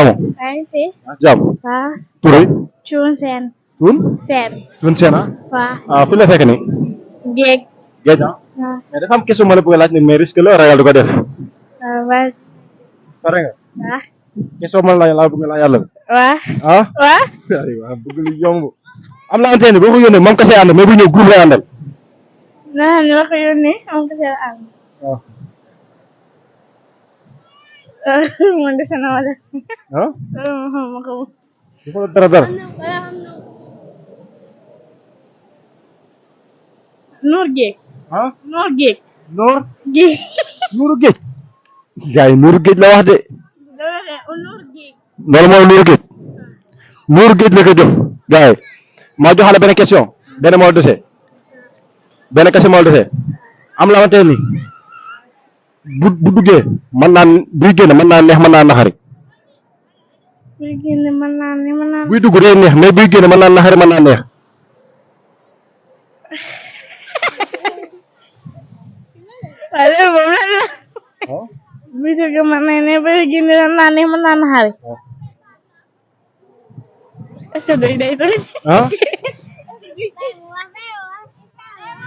nakamu fi. jam Waaw. tur yi Cuun seen. tun Seen. tun seen Waaw. fu la fekk ni Géej. géej Waaw. mais dafa am question ma la bëgg a laaj ne mais risque la ragal du ko def Waaw. pare nga Waaw. question ma la laa bëgg laa yàlla Waaw. ah Waaw. aywa bëgg lu yomb am na antenne boo ko yónnee moom kese ànd mais bu ñëw groupe lay àndal Naa ni ma ko yónnee am ko seen am. waaw Man de sana wala. ah Ma ko. dafa la dara dara Noor géej. ah Noor géej. noor Géej. nuuru géej gars yi nuuru géej la wax de Dama ne Noor géej. loolu mooy nuuru géej la ko jox gars yi maa joxale benn question benn moo dese benn question moo dese am la xamante ni bu duggee mën naa buy génn mën naa neex mën naa naxari Buy génn mën naa ne mën naa. buy dugg day neex mais buy génn mën naa naxari mën naa neex Waaye loolu moom lan la. Buy dugg mën naa ne buy génn mën naa ne mën naa naxari. Est-ce que day doy. ah